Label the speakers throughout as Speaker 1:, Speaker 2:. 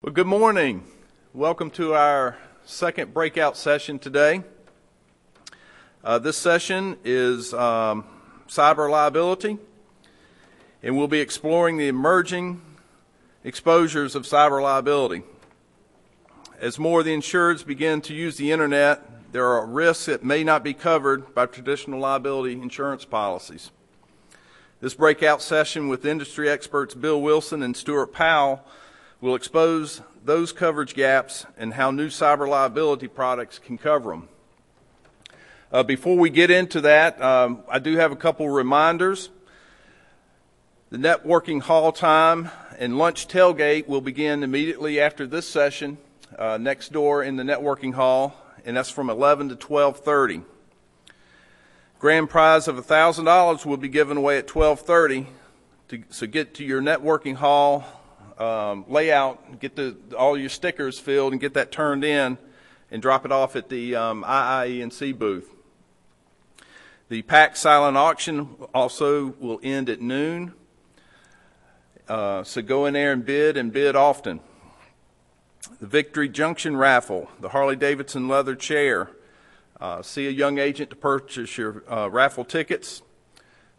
Speaker 1: Well, good morning. Welcome to our second breakout session today. This session is cyber liability, and we'll be exploring the emerging exposures of cyber liability. As more of the insureds begin to use the internet, there are risks that may not be covered by traditional liability insurance policies. This breakout session with industry experts Bill Wilson and Stuart Powell will expose those coverage gaps and how new cyber liability products can cover them. Before we get into that, I do have a couple reminders. The networking hall time and lunch tailgate will begin immediately after this session next door in the networking hall, and that's from 11 to 12:30. Grand prize of $1,000 will be given away at 12:30. So get to your networking hall layout, get all your stickers filled and get that turned in and drop it off at the IIENC booth. The PAC silent auction also will end at noon. So go in there and bid often. The Victory Junction raffle, the Harley-Davidson leather chair. See a young agent to purchase your raffle tickets.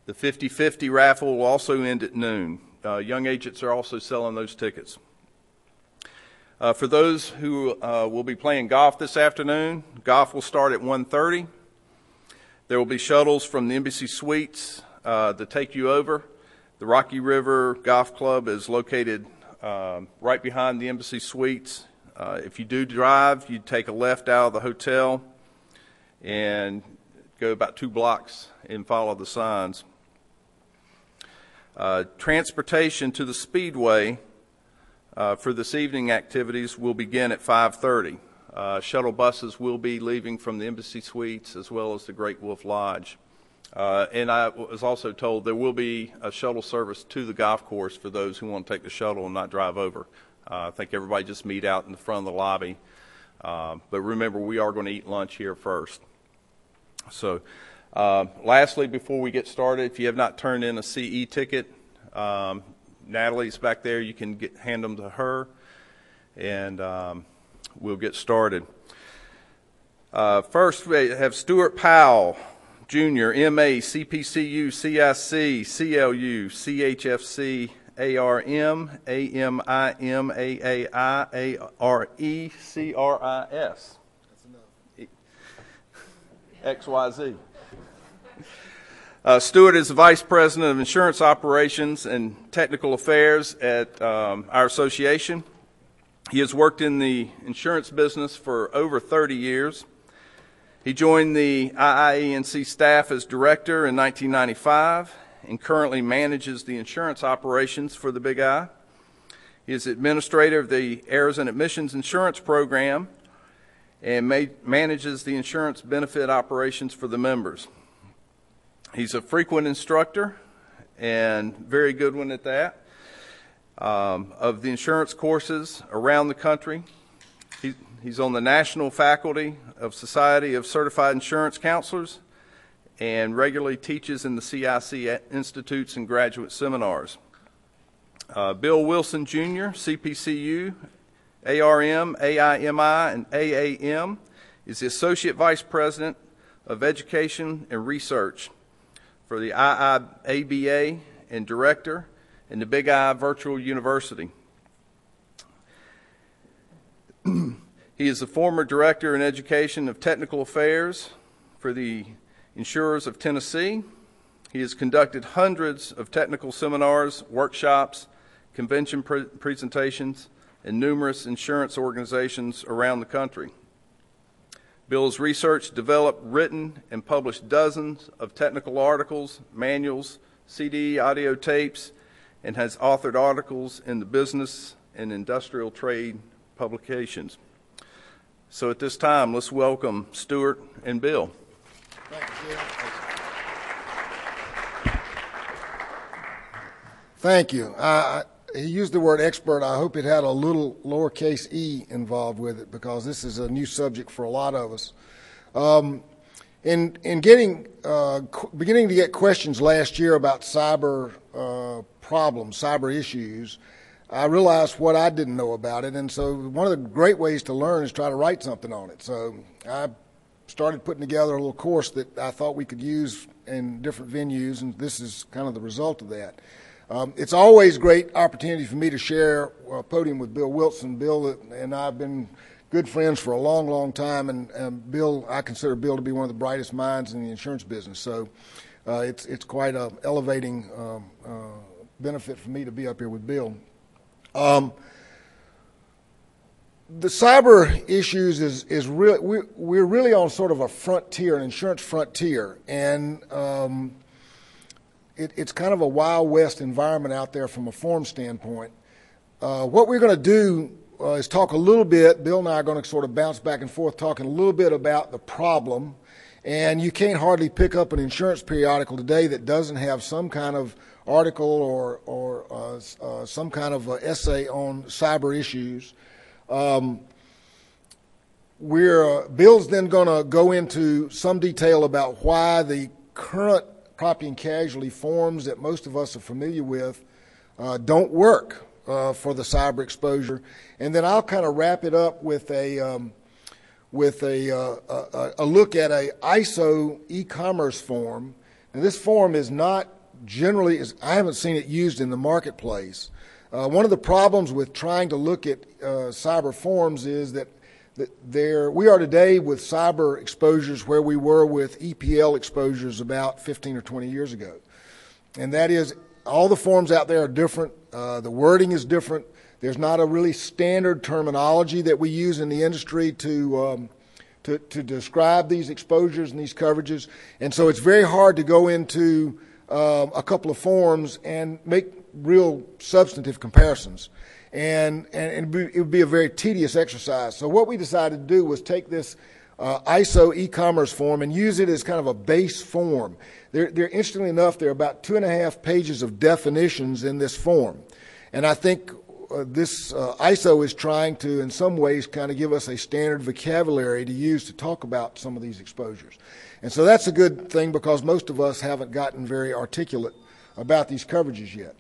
Speaker 1: The 50-50 raffle will also end at noon. Young agents are also selling those tickets. For those who will be playing golf this afternoon, golf will start at 1:30. There will be shuttles from the Embassy Suites to take you over. The Rocky River Golf Club is located right behind the Embassy Suites. If you do drive, you take a left out of the hotel and go about 2 blocks and follow the signs. Transportation to the Speedway for this evening activities will begin at 5:30. Shuttle buses will be leaving from the Embassy Suites as well as the Great Wolf Lodge. And I was also told there will be a shuttle service to the golf course for those who want to take the shuttle and not drive over. I think everybody just meet out in the front of the lobby. But remember, we are going to eat lunch here first. So lastly, before we get started, if you have not turned in a CE ticket, Natalie's back there. You can hand them to her, and we'll get started. First, we have Stuart Powell, Jr., MA, CPCU, CIC, CLU, CHFC, ARM, AMIM, AAI, ARE, CRIS. That's enough. XYZ. Stuart is the Vice President of Insurance Operations and Technical Affairs at our association. He has worked in the insurance business for over 30 years. He joined the IIENC staff as director in 1995 and currently manages the insurance operations for the Big I. He is administrator of the Errors and Admissions Insurance Program and manages the insurance benefit operations for the members. He's a frequent instructor, and very good one at that, of the insurance courses around the country. He's on the national faculty of Society of Certified Insurance Counselors and regularly teaches in the CIC institutes and graduate seminars. Bill Wilson, Jr., CPCU, ARM, AIMI, and AAM, is the Associate Vice President of Education and Research for the IIABA and Director in the Big I Virtual University. He is the former Director in Education of Technical Affairs for the Insurers of Tennessee. He has conducted hundreds of technical seminars, workshops, convention presentations, and numerous insurance organizations around the country. Bill has researched, developed, written, and published dozens of technical articles, manuals, CD, audio tapes, and has authored articles in the business and industrial trade publications. So at this time, let's welcome Stuart and Bill.
Speaker 2: Thank you. He used the word expert. I hope it had a little lowercase e involved with it because this is a new subject for a lot of us. In beginning to get questions last year about cyber problems, cyber issues, I realized what I didn't know about it. And so one of the great ways to learn is try to write something on it. So I started putting together a little course that I thought we could use in different venues, and this is kind of the result of that. It's always a great opportunity for me to share a podium with Bill Wilson. Bill and I have been good friends for a long, long time, and Bill, I consider Bill to be one of the brightest minds in the insurance business. So it's quite an elevating benefit for me to be up here with Bill. The cyber issues is really, we're really on sort of a frontier, an insurance frontier, and it's kind of a Wild West environment out there from a form standpoint. What we're going to do is talk a little bit, Bill and I are going to sort of bounce back and forth talking a little bit about the problem, and you can't hardly pick up an insurance periodical today that doesn't have some kind of article or some kind of essay on cyber issues. Bill's then going to go into some detail about why the current property and casualty forms that most of us are familiar with don't work for the cyber exposure, and then I'll kind of wrap it up with a look at a ISO e-commerce form. And this form is not generally, I haven't seen it used in the marketplace. One of the problems with trying to look at cyber forms is that we are today with cyber exposures where we were with EPL exposures about 15 or 20 years ago. And that is, all the forms out there are different. The wording is different. There's not a really standard terminology that we use in the industry to describe these exposures and these coverages. And so it's very hard to go into a couple of forms and make real substantive comparisons. And it would be a very tedious exercise. So what we decided to do was take this ISO e-commerce form and use it as kind of a base form. Interestingly enough, there are about 2.5 pages of definitions in this form. And I think this ISO is trying to, in some ways, kind of give us a standard vocabulary to use to talk about some of these exposures. And so that's a good thing because most of us haven't gotten very articulate about these coverages yet.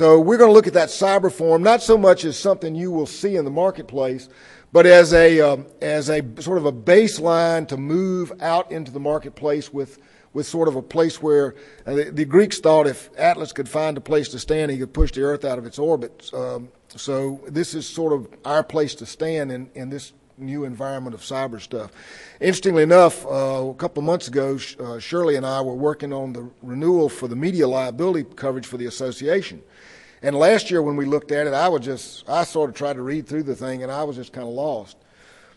Speaker 2: So we're going to look at that cyber form, not so much as something you will see in the marketplace, but as a sort of a baseline to move out into the marketplace with sort of a place where the Greeks thought if Atlas could find a place to stand, he could push the Earth out of its orbit. So this is sort of our place to stand in this new environment of cyber stuff. Interestingly enough, a couple of months ago, Shirley and I were working on the renewal for the media liability coverage for the association. And last year when we looked at it, I sort of tried to read through the thing and I was just kind of lost.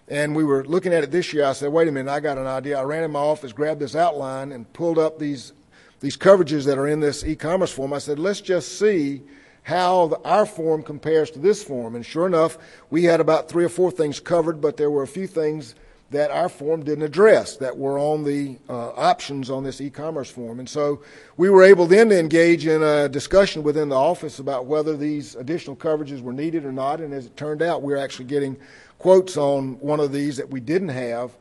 Speaker 2: And we were looking at it this year. I said, wait a minute, I got an idea. I ran in my office, grabbed this outline, and pulled up these coverages that are in this e-commerce form. I said, let's just see how our form compares to this form. And sure enough, we had about 3 or 4 things covered, but there were a few things that our form didn't address that were on the options on this e-commerce form. And so we were able then to engage in a discussion within the office about whether these additional coverages were needed or not. And as it turned out, we're actually getting quotes on one of these that we didn't have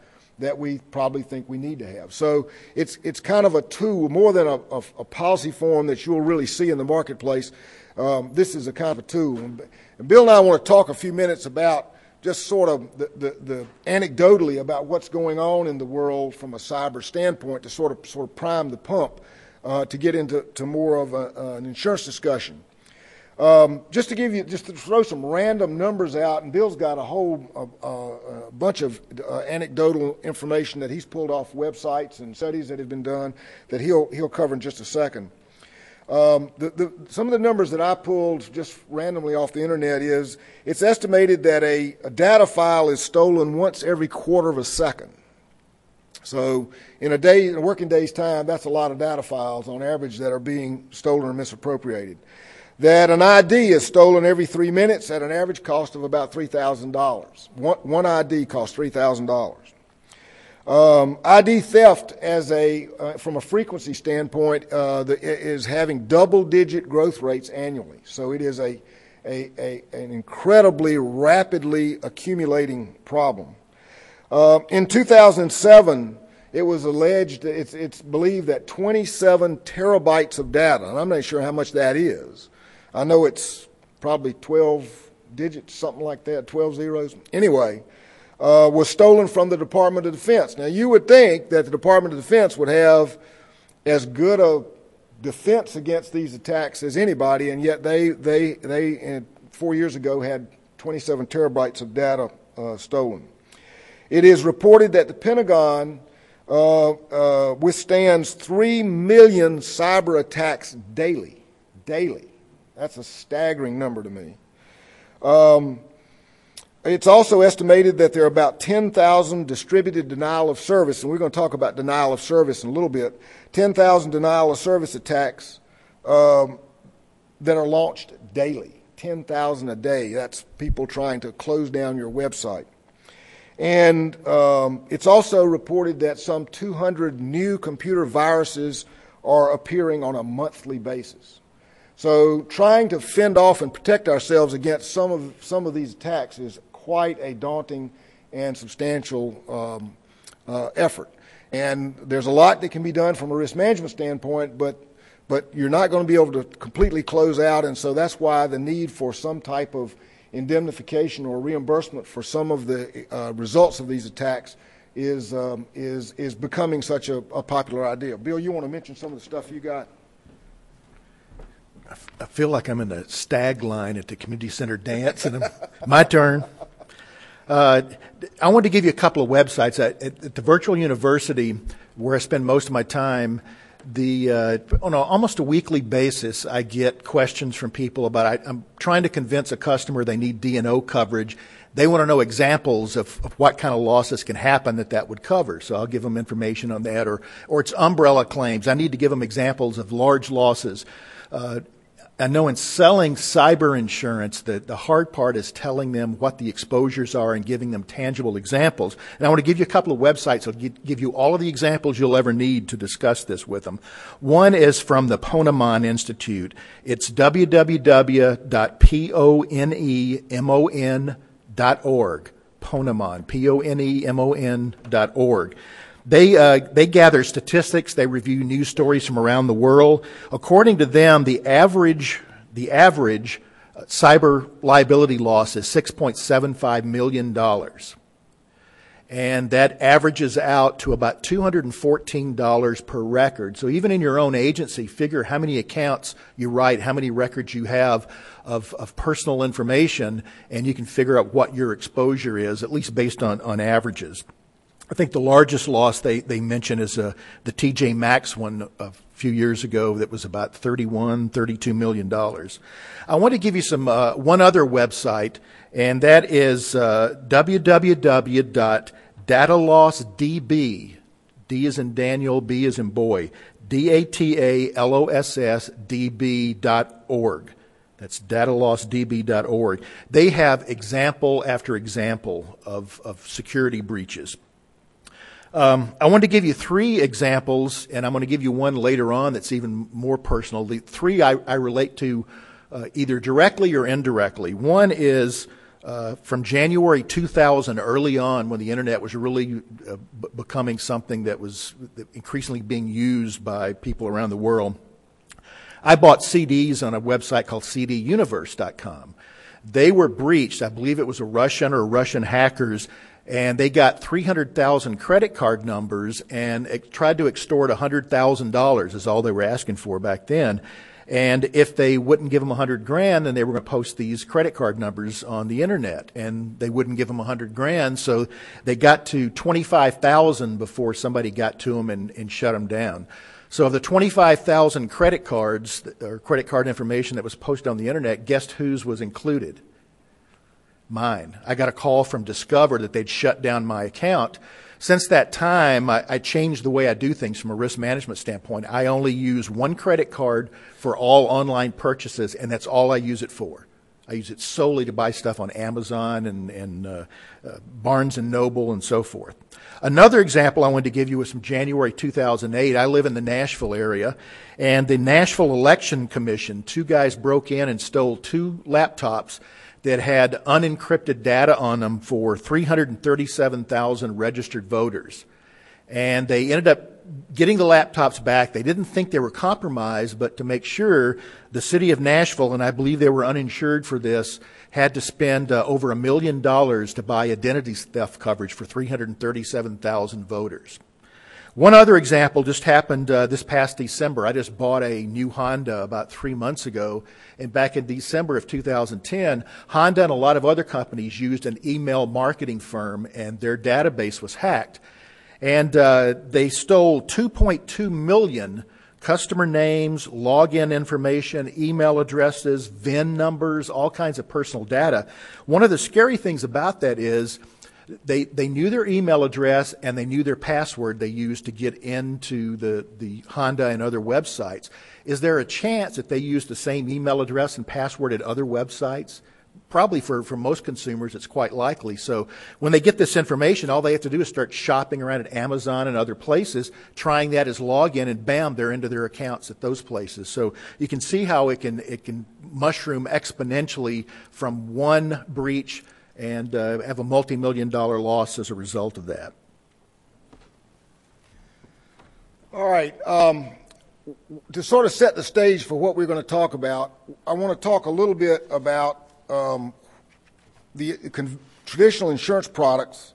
Speaker 2: that we probably think we need to have. So it's kind of a tool, more than a policy form that you'll really see in the marketplace. This is a kind of a tool. And Bill and I want to talk a few minutes about just sort of the anecdotally about what's going on in the world from a cyber standpoint to sort of prime the pump to get into more of an insurance discussion. Just to throw some random numbers out, and Bill's got a whole bunch of anecdotal information that he's pulled off websites and studies that have been done that he'll cover in just a second. Some of the numbers that I pulled just randomly off the internet is it's estimated that a data file is stolen once every quarter of a second. So in a working day's time, that's a lot of data files on average that are being stolen or misappropriated. That an ID is stolen every 3 minutes at an average cost of about $3,000. One ID costs $3,000. ID theft from a frequency standpoint is having double-digit growth rates annually. So it is an incredibly rapidly accumulating problem. In 2007, it was alleged, it's believed that 27 terabytes of data, and I'm not sure how much that is. I know it's probably 12 digits, something like that, 12 zeros. Anyway, was stolen from the Department of Defense. Now, you would think that the Department of Defense would have as good a defense against these attacks as anybody, and yet they 4 years ago had 27 terabytes of data stolen. It is reported that the Pentagon withstands 3 million cyber attacks daily. Daily. That's a staggering number to me. It's also estimated that there are about 10,000 distributed denial of service, and we're going to talk about denial of service in a little bit, 10,000 denial of service attacks that are launched daily, 10,000 a day. That's people trying to close down your website. And it's also reported that some 200 new computer viruses are appearing on a monthly basis. So trying to fend off and protect ourselves against some of these attacks is quite a daunting and substantial effort. And there's a lot that can be done from a risk management standpoint, but you're not going to be able to completely close out, and so that's why the need for some type of indemnification or reimbursement for some of the results of these attacks is becoming such a popular idea. Bill, you want to mention some of the stuff you got?
Speaker 3: I feel like I'm in the stag line at the community center dance, and my turn. I wanted to give you a couple of websites. At the virtual university, where I spend most of my time, on almost a weekly basis, I get questions from people about, I'm trying to convince a customer they need D&O coverage. They want to know examples of what kind of losses can happen that would cover. So I'll give them information on that, or it's umbrella claims. I need to give them examples of large losses. I know in selling cyber insurance, the hard part is telling them what the exposures are and giving them tangible examples. And I want to give you a couple of websites that will give you all of the examples you'll ever need to discuss this with them. One is from the Ponemon Institute. It's www.ponemon.org. Ponemon, Ponemon.org. They gather statistics. They review news stories from around the world. According to them, the average cyber liability loss is $6.75 million. And that averages out to about $214 per record. So even in your own agency, figure how many accounts you write, how many records you have of personal information, and you can figure out what your exposure is, at least based on averages. I think the largest loss they mention is the TJ Maxx one a few years ago that was about $32 million. I want to give you some one other website, and that is www.datalossdb, D as in Daniel, B as in boy, DATALOSSDB.org. That's datalossdb.org. They have example after example of security breaches. I want to give you three examples, and I'm going to give you one later on that's even more personal. The three I relate to either directly or indirectly. One is from January 2000, early on, when the Internet was really becoming something that was increasingly being used by people around the world. I bought CDs on a website called cduniverse.com. They were breached. I believe it was a Russian or Russian hackers, and they got 300,000 credit card numbers and tried to extort $100,000 is all they were asking for back then. And if they wouldn't give them $100,000, then they were going to post these credit card numbers on the internet, and they wouldn't give them $100,000. So they got to 25,000 before somebody got to them and shut them down. So of the 25,000 credit cards or credit card information that was posted on the internet, guess whose was included? Mine. I got a call from Discover that they'd shut down my account. Since that time, I changed the way I do things from a risk management standpoint. I only use one credit card for all online purchases, and that's all I use it for. I use it solely to buy stuff on Amazon and Barnes & Noble and so forth. Another example I wanted to give you was from January 2008. I live in the Nashville area, and the Nashville Election Commission, two guys broke in and stole two laptops that had unencrypted data on them for 337,000 registered voters. And they ended up getting the laptops back. They didn't think they were compromised, but to make sure, the city of Nashville, and I believe they were uninsured for this, had to spend over $1 million to buy identity theft coverage for 337,000 voters. One other example just happened this past December. I just bought a new Honda about 3 months ago, and back in December of 2010, Honda and a lot of other companies used an email marketing firm, and their database was hacked. And they stole 2.2 million customer names, login information, email addresses, VIN numbers, all kinds of personal data. One of the scary things about that is they knew their email address and they knew their password they used to get into the Honda and other websites. Is there a chance that they used the same email address and password at other websites? Probably for most consumers, it's quite likely. So when they get this information, all they have to do is start shopping around at Amazon and other places, trying that as login, and bam, they're into their accounts at those places. So you can see how it can mushroom exponentially from one breach and have a multi-million-dollar loss as a result of that.
Speaker 2: All right. To sort of set the stage for what we're going to talk about, I want to talk a little bit about the traditional insurance products,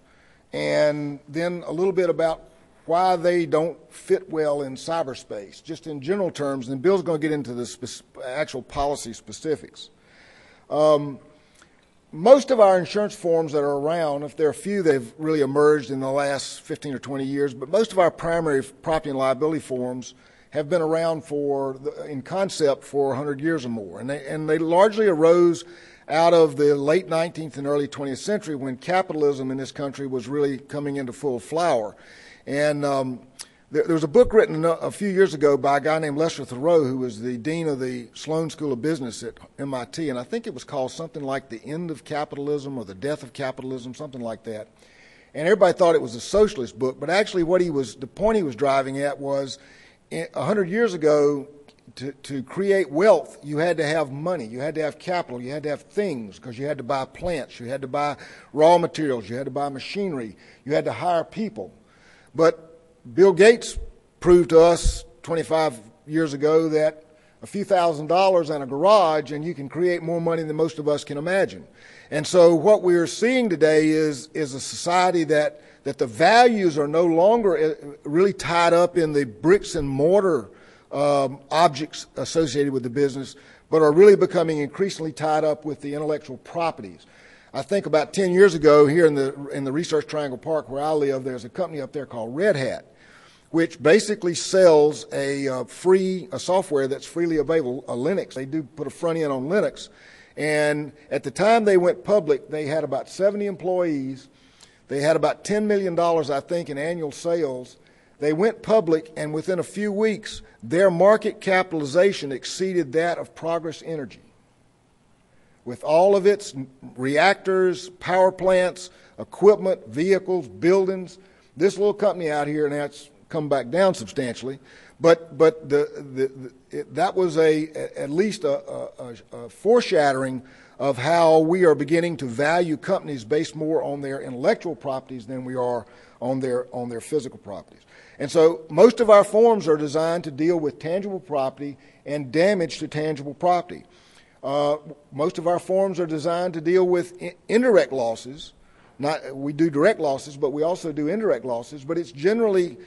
Speaker 2: and then a little bit about why they don't fit well in cyberspace, just in general terms, and Bill's going to get into the actual policy specifics. Most of our insurance forms that are around, if there are a few that have really emerged in the last 15 or 20 years, but most of our primary property and liability forms have been around in concept for 100 years or more, and they largely arose out of the late 19th and early 20th century, when capitalism in this country was really coming into full flower. And there was a book written a few years ago by a guy named Lester Thoreau, who was the dean of the Sloan School of Business at MIT, and I think it was called something like The End of Capitalism or The Death of Capitalism, something like that. And everybody thought it was a socialist book, but actually the point he was driving at was 100 years ago, to create wealth, you had to have money, you had to have capital, you had to have things, because you had to buy plants, you had to buy raw materials, you had to buy machinery, you had to hire people. But Bill Gates proved to us 25 years ago that a few $1,000s and a garage, and you can create more money than most of us can imagine. And so what we're seeing today is a society that the values are no longer really tied up in the bricks and mortar objects associated with the business, but are really becoming increasingly tied up with the intellectual properties. I think about 10 years ago, here in the Research Triangle Park where I live, there's a company up there called Red Hat, which basically sells a software that's freely available, a Linux. They do put a front end on Linux. And at the time they went public, they had about 70 employees. They had about $10 million, I think, in annual sales. They went public, and within a few weeks, their market capitalization exceeded that of Progress Energy. With all of its reactors, power plants, equipment, vehicles, buildings, this little company out here, and that's come back down substantially, but that was at least a foreshadowing of how we are beginning to value companies based more on their intellectual properties than we are on their physical properties. And so most of our forms are designed to deal with tangible property and damage to tangible property. Most of our forms are designed to deal with indirect losses. We do direct losses, but we also do indirect losses, but it's generally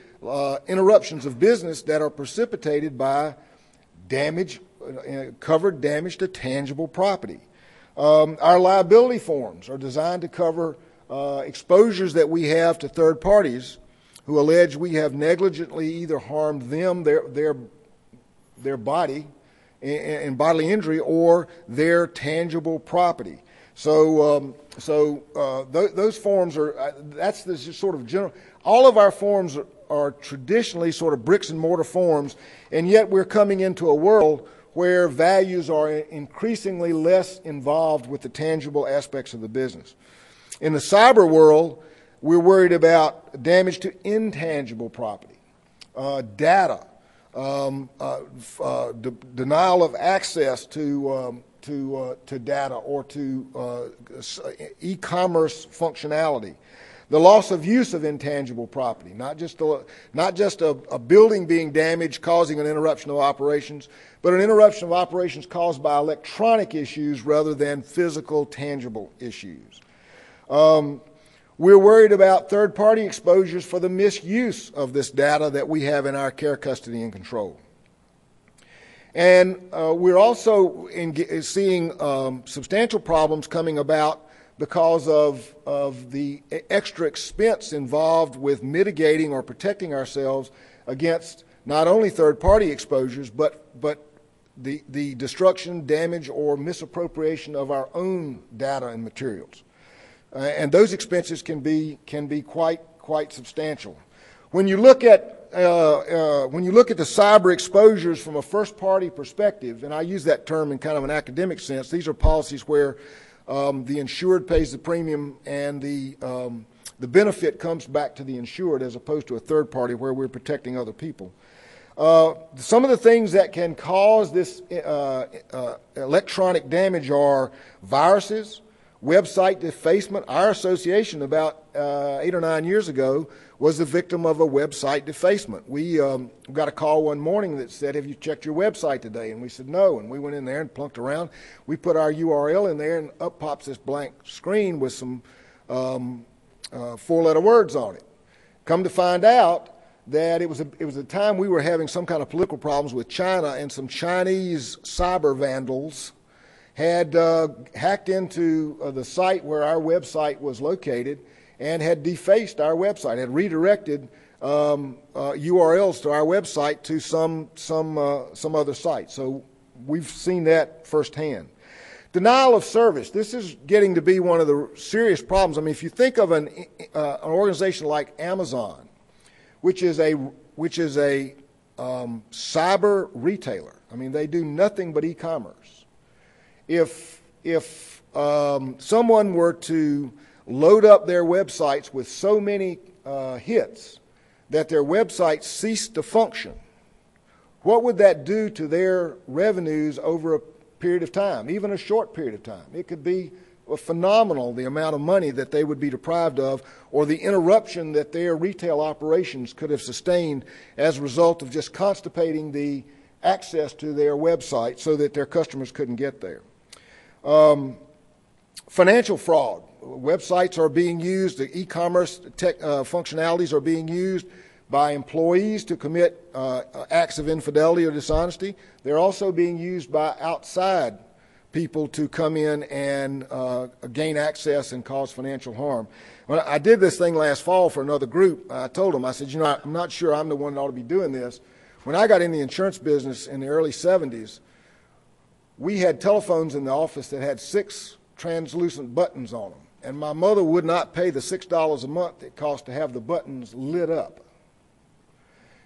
Speaker 2: interruptions of business that are precipitated by damage, covered damage to tangible property. Our liability forms are designed to cover exposures that we have to third parties who allege we have negligently either harmed them, their body, in bodily injury, or their tangible property. So those forms are, that's the sort of general, all of our forms are traditionally sort of bricks and mortar forms, and yet we're coming into a world where values are increasingly less involved with the tangible aspects of the business. In the cyber world, we're worried about damage to intangible property, data, denial of access to data or to e-commerce functionality. the loss of use of intangible property, not just a building being damaged causing an interruption of operations, but an interruption of operations caused by electronic issues rather than physical, tangible issues. We're worried about third-party exposures for the misuse of this data that we have in our care, custody, and control. And we're also seeing substantial problems coming about because of the extra expense involved with mitigating or protecting ourselves against not only third-party exposures, but the destruction, damage, or misappropriation of our own data and materials. And those expenses can be quite substantial. When you look at the cyber exposures from a first-party perspective, and I use that term in kind of an academic sense, these are policies where the insured pays the premium and the benefit comes back to the insured as opposed to a third party where we're protecting other people. Some of the things that can cause this electronic damage are viruses, website defacement. Our association about 8 or 9 years ago was the victim of a website defacement. We got a call one morning that said, "Have you checked your website today?" And we said, "No." And we went in there and plunked around. We put our URL in there, and up pops this blank screen with some 4-letter words on it. Come to find out that it was a time we were having some kind of political problems with China, and some Chinese cyber vandals had hacked into the site where our website was located and had defaced our website, had redirected URLs to our website to some other site. So we've seen that firsthand. Denial of service. This is getting to be one of the serious problems. I mean, if you think of an organization like Amazon, which is a cyber retailer. I mean, they do nothing but e-commerce. If someone were to load up their websites with so many hits that their websites ceased to function, what would that do to their revenues over a period of time, even a short period of time? It could be phenomenal, the amount of money that they would be deprived of, or the interruption that their retail operations could have sustained as a result of just constipating the access to their website so that their customers couldn't get there. Financial fraud. Websites are being used, the e-commerce functionalities are being used by employees to commit acts of infidelity or dishonesty. They're also being used by outside people to come in and gain access and cause financial harm. When I did this thing last fall for another group, I told them, I said, I'm not sure I'm the one that ought to be doing this. When I got in the insurance business in the early 70s, we had telephones in the office that had 6 translucent buttons on them. And my mother would not pay the $6 a month it cost to have the buttons lit up.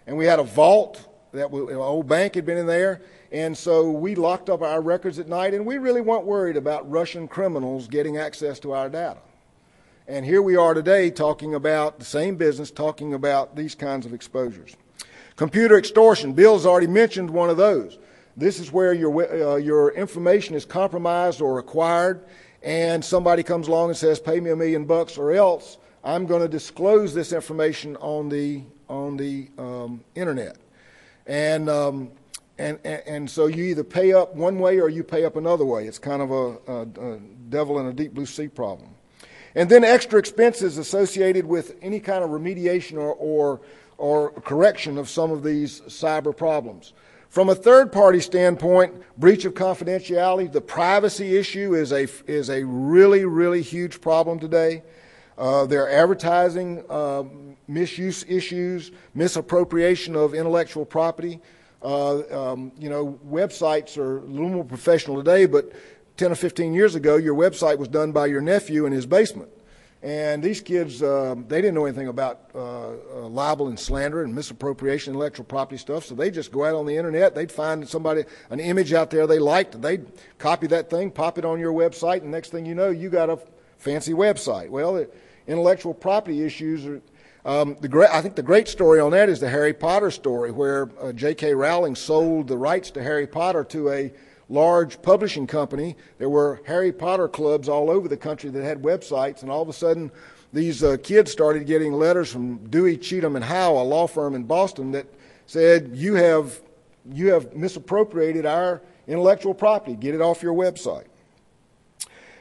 Speaker 2: And we had a vault, an old bank had been in there, and so we locked up our records at night, and we really weren't worried about Russian criminals getting access to our data. And here we are today talking about the same business, talking about these kinds of exposures. Computer extortion. Bill's already mentioned one of those. This is where your information is compromised or acquired, and somebody comes along and says, "Pay me $1 million or else I'm going to disclose this information on the internet." And so you either pay up one way or you pay up another way. It's kind of a devil in a deep blue sea problem. And then extra expenses associated with any kind of remediation or correction of some of these cyber problems. From a third-party standpoint, breach of confidentiality, the privacy issue is a really, really huge problem today. There are advertising misuse issues, misappropriation of intellectual property. Websites are a little more professional today, but 10 or 15 years ago, your website was done by your nephew in his basement. And these kids, they didn't know anything about libel and slander and misappropriation, intellectual property stuff, so they just go out on the internet, they'd find an image out there they liked, they'd copy that thing, pop it on your website, and next thing you know, you got a fancy website. Well, the intellectual property issues are, I think the great story on that is the Harry Potter story, where J.K. Rowling sold the rights to Harry Potter to a large publishing company. There were Harry Potter clubs all over the country that had websites, and all of a sudden these kids started getting letters from Dewey, Cheatham, and Howe, a law firm in Boston, that said, you have misappropriated our intellectual property. Get it off your website.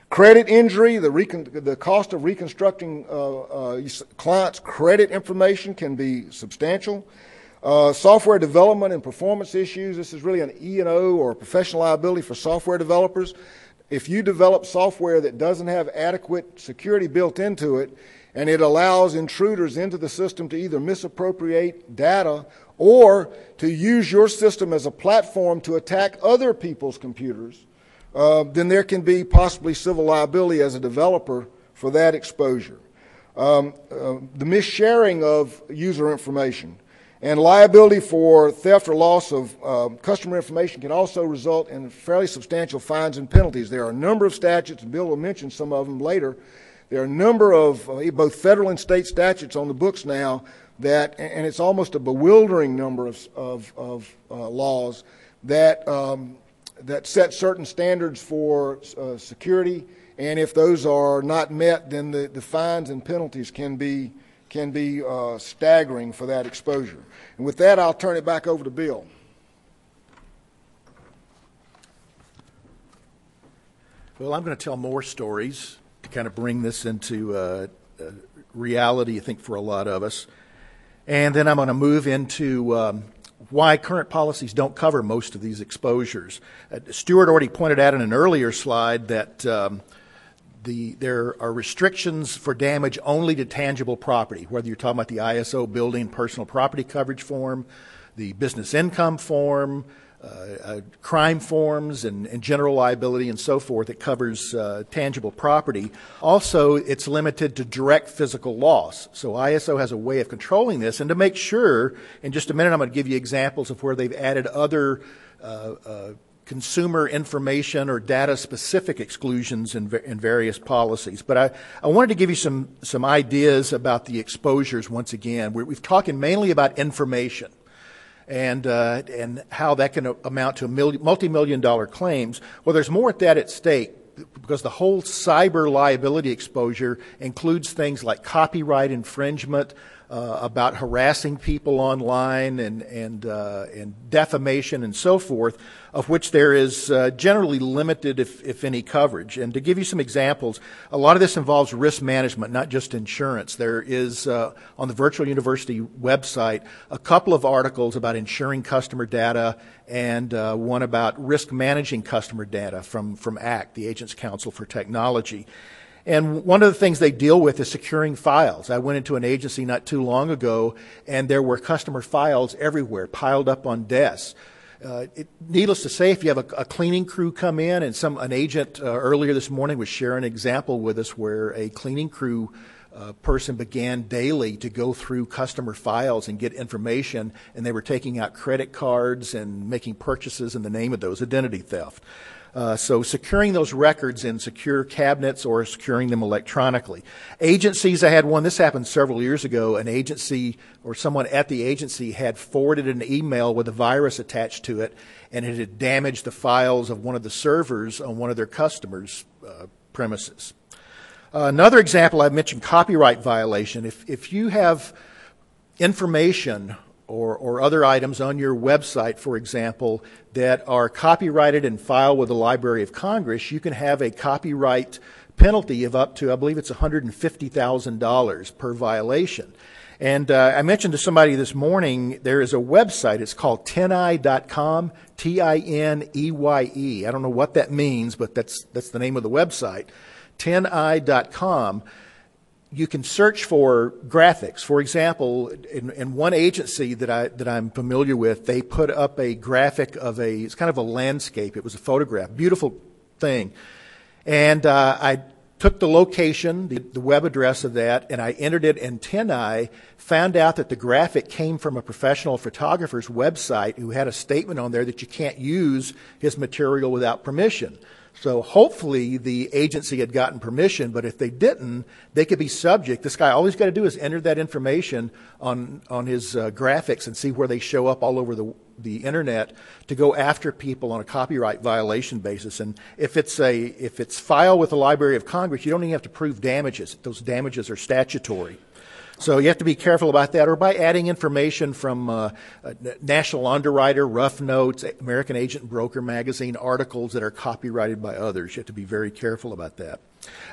Speaker 2: Credit injury, the cost of reconstructing clients' credit information can be substantial. Software development and performance issues. This is really an E&O or professional liability for software developers. If you develop software that doesn't have adequate security built into it, and it allows intruders into the system to either misappropriate data or to use your system as a platform to attack other people's computers, then there can be possibly civil liability as a developer for that exposure. The missharing of user information and liability for theft or loss of customer information can also result in fairly substantial fines and penalties. There are a number of statutes, and Bill will mention some of them later. There are a number of both federal and state statutes on the books now that, and it's almost a bewildering number of laws that set certain standards for security, and if those are not met, then the fines and penalties can be staggering for that exposure. And with that, I'll turn it back over to Bill.
Speaker 3: Well, I'm going to tell more stories to kind of bring this into reality, I think, for a lot of us. And then I'm going to move into why current policies don't cover most of these exposures. Stuart already pointed out in an earlier slide that there are restrictions for damage only to tangible property, whether you're talking about the ISO building personal property coverage form, the business income form, crime forms, and general liability and so forth. It covers tangible property. Also, it's limited to direct physical loss. So ISO has a way of controlling this. And to make sure, in just a minute I'm going to give you examples of where they've added other consumer information or data-specific exclusions in various policies. But I wanted to give you some ideas about the exposures once again. We've talking mainly about information and how that can amount to multi-million-dollar claims. Well, there's more at that at stake because the whole cyber liability exposure includes things like copyright infringement, about harassing people online and defamation and so forth, of which there is generally limited, if any, coverage. And to give you some examples, a lot of this involves risk management, not just insurance. There is, on the Virtual University website, a couple of articles about insuring customer data and one about risk managing customer data from ACT, the Agents Council for Technology. And one of the things they deal with is securing files. I went into an agency not too long ago, and there were customer files everywhere, piled up on desks. Needless to say, if you have a cleaning crew come in, and an agent earlier this morning was sharing an example with us where a cleaning crew person began daily to go through customer files and get information, and they were taking out credit cards and making purchases in the name of those, identity theft. So securing those records in secure cabinets or securing them electronically. Agencies, I had one, this happened several years ago, an agency or someone at the agency had forwarded an email with a virus attached to it, and it had damaged the files of one of the servers on one of their customers' premises. Another example, I mentioned copyright violation. If you have information or other items on your website, for example, that are copyrighted and filed with the Library of Congress, you can have a copyright penalty of up to, I believe it's $150,000 per violation. And I mentioned to somebody this morning, there is a website, it's called tineye.com, Tineye. I don't know what that means, but that's the name of the website, tineye.com. You can search for graphics. For example, in one agency that I'm familiar with, they put up a graphic of it's kind of a landscape. It was a photograph, beautiful thing. And I took the location, the web address of that, and I entered it in TinEye, found out that the graphic came from a professional photographer's website who had a statement on there that you can't use his material without permission. So hopefully the agency had gotten permission, but if they didn't, they could be subject. This guy, all he's got to do is enter that information on his graphics and see where they show up all over the internet to go after people on a copyright violation basis. And if it's filed with the Library of Congress, you don't even have to prove damages. Those damages are statutory. So you have to be careful about that, or by adding information from National Underwriter, Rough Notes, American Agent and Broker magazine, articles that are copyrighted by others. You have to be very careful about that.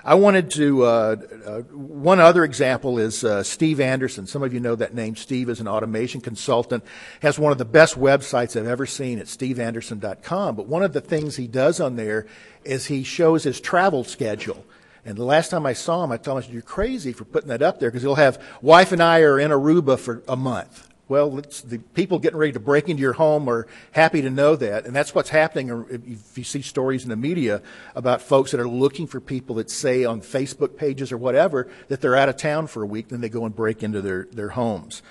Speaker 3: I wanted to, one other example is Steve Anderson. Some of you know that name. Steve is an automation consultant, has one of the best websites I've ever seen at steveanderson.com. But one of the things he does on there is he shows his travel schedule. And the last time I saw him, I told him, "You're crazy for putting that up there," because he'll have, "Wife and I are in Aruba for a month." Well, the people getting ready to break into your home are happy to know that, and that's what's happening. If you see stories in the media about folks that are looking for people that say on Facebook pages or whatever that they're out of town for a week, then they go and break into their homes.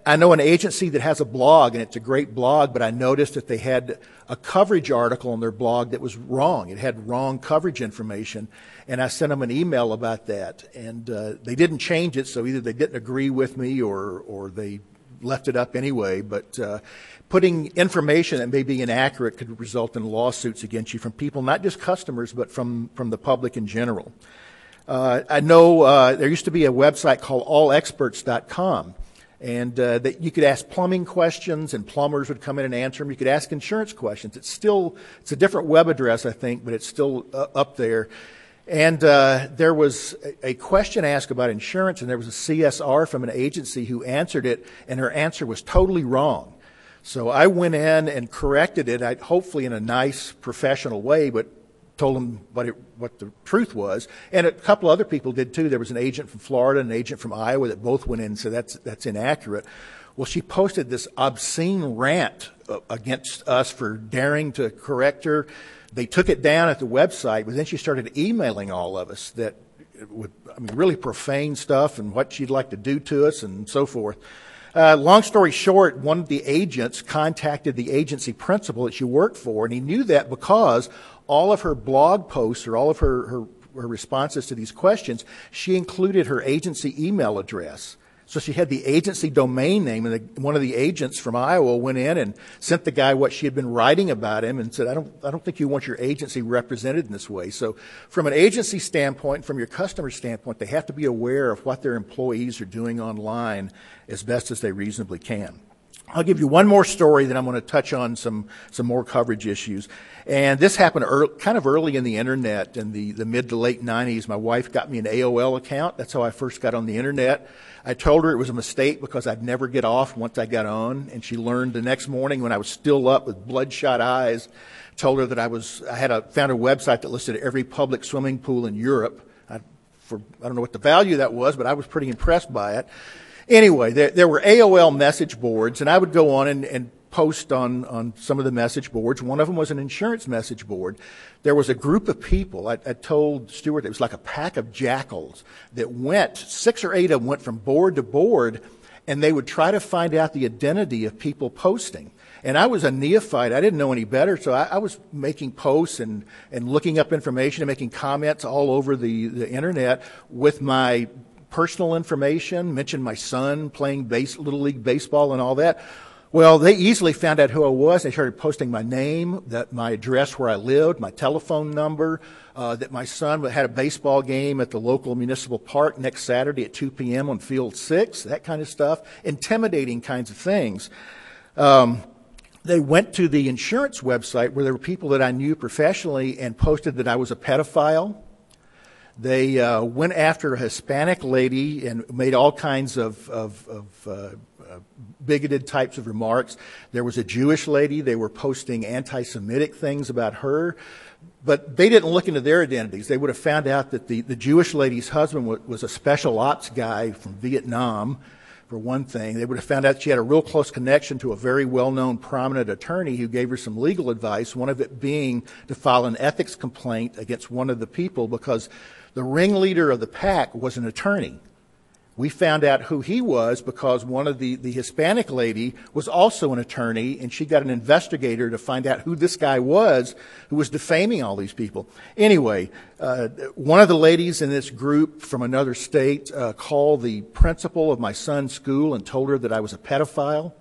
Speaker 3: I know an agency that has a blog, and it's a great blog, but I noticed that they had a coverage article on their blog that was wrong. It had wrong coverage information, and I sent them an email about that. And they didn't change it, so either they didn't agree with me or they left it up anyway. But putting information that may be inaccurate could result in lawsuits against you from people, not just customers, but from the public in general. I know there used to be a website called allexperts.com. And that you could ask plumbing questions, and plumbers would come in and answer them. You could ask insurance questions. It's a different web address, I think, but it's still up there. And there was a question asked about insurance, and there was a CSR from an agency who answered it, and her answer was totally wrong. So I went in and corrected it, hopefully in a nice, professional way, but told them what the truth was. And a couple other people did too. There was an agent from Florida and an agent from Iowa that both went in and said that's inaccurate. Well, she posted this obscene rant against us for daring to correct her. They took it down at the website, but then she started emailing all of us that with really profane stuff and what she'd like to do to us and so forth. Long story short, one of the agents contacted the agency principal that she worked for, and he knew that because all of her blog posts or all of her responses to these questions, she included her agency email address. So she had the agency domain name, and one of the agents from Iowa went in and sent the guy what she had been writing about him and said, I don't think you want your agency represented in this way. So from an agency standpoint, from your customer standpoint, they have to be aware of what their employees are doing online as best as they reasonably can. I'll give you one more story, then I'm going to touch on some more coverage issues. And this happened kind of early in the internet in the mid to late 90s. My wife got me an AOL account. That's how I first got on the internet. I told her it was a mistake because I'd never get off once I got on. And she learned the next morning when I was still up with bloodshot eyes, told her that I found a website that listed every public swimming pool in Europe. I don't know what the value that was, but I was pretty impressed by it. Anyway, there were AOL message boards, and I would go on and post on some of the message boards. One of them was an insurance message board. There was a group of people, I told Stuart, it was like a pack of jackals that went, 6 or 8 of them went from board to board, and they would try to find out the identity of people posting. And I was a neophyte. I didn't know any better, so I was making posts and looking up information and making comments all over the internet with my personal information, mentioned my son playing Little League Baseball and all that. Well, they easily found out who I was. They started posting my name, my address where I lived, my telephone number, that my son had a baseball game at the local municipal park next Saturday at 2 p.m. on Field 6, that kind of stuff, intimidating kinds of things. They went to the insurance website where there were people that I knew professionally and posted that I was a pedophile. They went after a Hispanic lady and made all kinds of bigoted types of remarks. There was a Jewish lady. They were posting anti-Semitic things about her. But they didn't look into their identities. They would have found out that the Jewish lady's husband was a special ops guy from Vietnam, for one thing. They would have found out she had a real close connection to a very well-known prominent attorney who gave her some legal advice, one of it being to file an ethics complaint against one of the people because the ringleader of the pack was an attorney. We found out who he was because one of the Hispanic lady was also an attorney, and she got an investigator to find out who this guy was who was defaming all these people. Anyway, one of the ladies in this group from another state called the principal of my son's school and told her that I was a pedophile,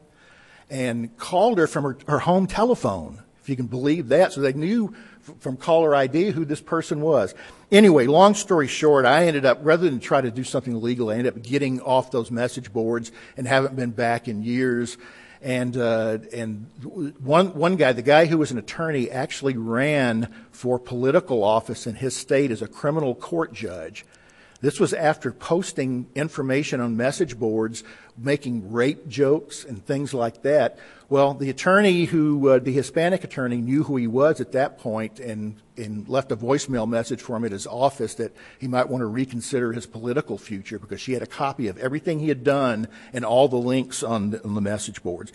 Speaker 3: and called her from her home telephone, if you can believe that. So they knew from caller ID who this person was. Anyway, long story short, I ended up, rather than try to do something illegal, I ended up getting off those message boards and haven't been back in years. And one guy, the guy who was an attorney, actually ran for political office in his state as a criminal court judge. This was after posting information on message boards, making rape jokes and things like that. Well, the attorney the Hispanic attorney knew who he was at that point and left a voicemail message for him at his office that he might want to reconsider his political future because she had a copy of everything he had done and all the links on the message boards.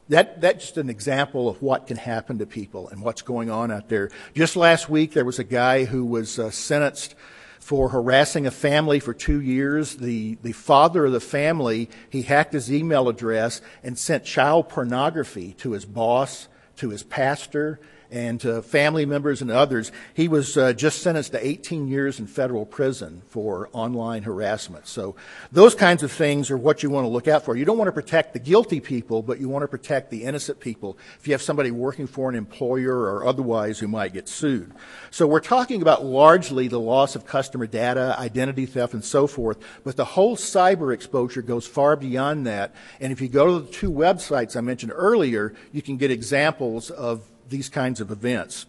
Speaker 3: That's just an example of what can happen to people and what's going on out there. Just last week, there was a guy who was sentenced for harassing a family for 2 years. The father of the family, he hacked his email address and sent child pornography to his boss, to his pastor, and to family members and others. He was just sentenced to 18 years in federal prison for online harassment. So those kinds of things are what you want to look out for. You don't want to protect the guilty people, but you want to protect the innocent people if you have somebody working for an employer or otherwise who might get sued. So we're talking about largely the loss of customer data, identity theft, and so forth, but the whole cyber exposure goes far beyond that. And if you go to the two websites I mentioned earlier, you can get examples of these kinds of events.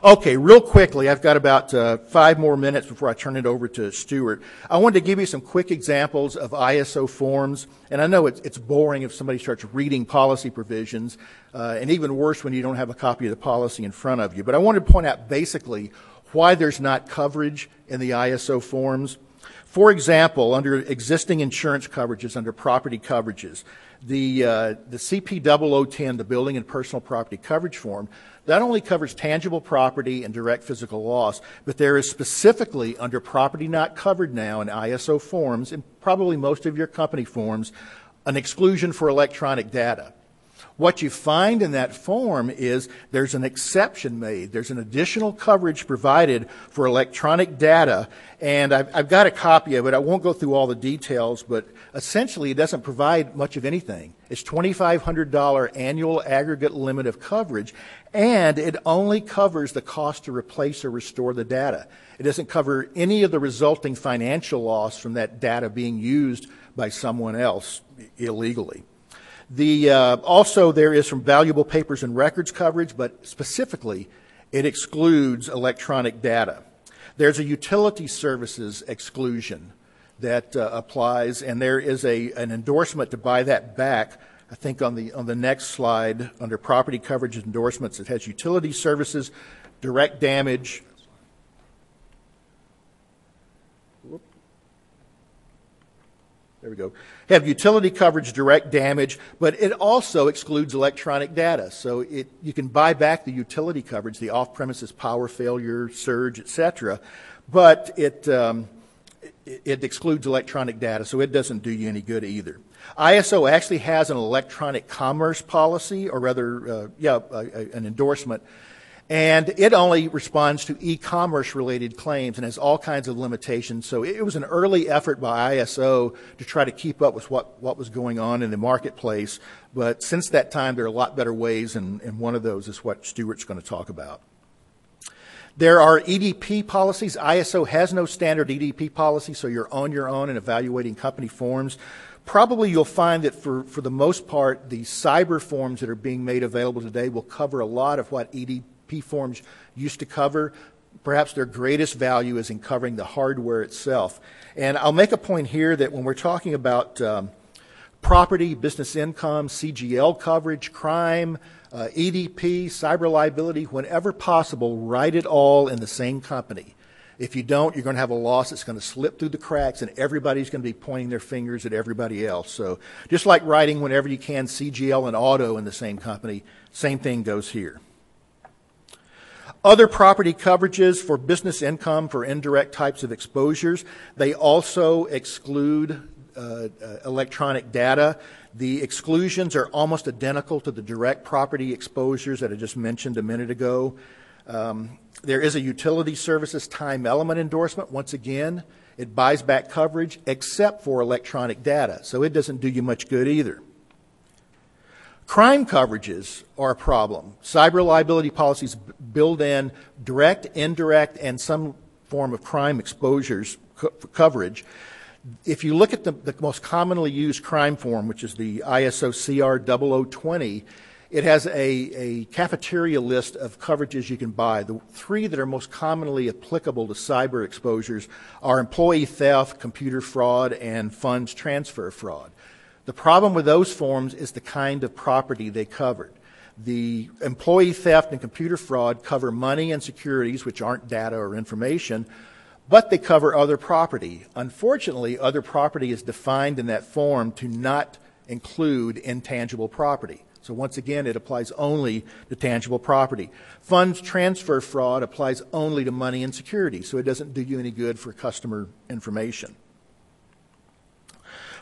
Speaker 3: Okay, real quickly, I've got about 5 more minutes before I turn it over to Stuart. I wanted to give you some quick examples of ISO forms, and I know it's boring if somebody starts reading policy provisions, and even worse when you don't have a copy of the policy in front of you. But I wanted to point out basically why there's not coverage in the ISO forms. For example, under existing insurance coverages, under property coverages, the CP 0010, the Building and Personal Property Coverage Form, that only covers tangible property and direct physical loss, but there is specifically under property not covered now in ISO forms, and probably most of your company forms, an exclusion for electronic data. What you find in that form is there's an exception made. There's an additional coverage provided for electronic data, and I've got a copy of it. I won't go through all the details, but essentially it doesn't provide much of anything. It's $2,500 annual aggregate limit of coverage, and it only covers the cost to replace or restore the data. It doesn't cover any of the resulting financial loss from that data being used by someone else illegally. Also, there is some valuable papers and records coverage, but specifically, it excludes electronic data. There's a utility services exclusion that applies, and there is an endorsement to buy that back. I think on the next slide, under property coverage endorsements, it has utility services, direct damage. There we go. Have utility coverage, direct damage, but it also excludes electronic data. So you can buy back the utility coverage, the off-premises power failure, surge, etc., but it excludes electronic data, so it doesn't do you any good either. ISO actually has an electronic commerce policy, or rather, an endorsement, and it only responds to e-commerce related claims and has all kinds of limitations. So it was an early effort by ISO to try to keep up with what was going on in the marketplace. But since that time, there are a lot better ways, and one of those is what Stuart's going to talk about. There are EDP policies. ISO has no standard EDP policy, so you're on your own in evaluating company forms. Probably you'll find that for the most part, the cyber forms that are being made available today will cover a lot of what EDP forms used to cover. Perhaps their greatest value is in covering the hardware itself. And I'll make a point here that when we're talking about property, business income, CGL coverage, crime, EDP, cyber liability, whenever possible, write it all in the same company. If you don't, you're going to have a loss that's going to slip through the cracks, and everybody's going to be pointing their fingers at everybody else. So just like writing whenever you can CGL and auto in the same company, same thing goes here. Other property coverages for business income for indirect types of exposures, they also exclude electronic data. The exclusions are almost identical to the direct property exposures that I just mentioned a minute ago. There is a utility services time element endorsement. Once again, it buys back coverage except for electronic data, so it doesn't do you much good either. Crime coverages are a problem. Cyber liability policies build in direct, indirect, and some form of crime exposures coverage. If you look at the most commonly used crime form, which is the ISO CR 0020, it has a cafeteria list of coverages you can buy. The three that are most commonly applicable to cyber exposures are employee theft, computer fraud, and funds transfer fraud. The problem with those forms is the kind of property they covered. The employee theft and computer fraud cover money and securities, which aren't data or information, but they cover other property. Unfortunately, other property is defined in that form to not include intangible property. So once again, it applies only to tangible property. Funds transfer fraud applies only to money and securities, so it doesn't do you any good for customer information.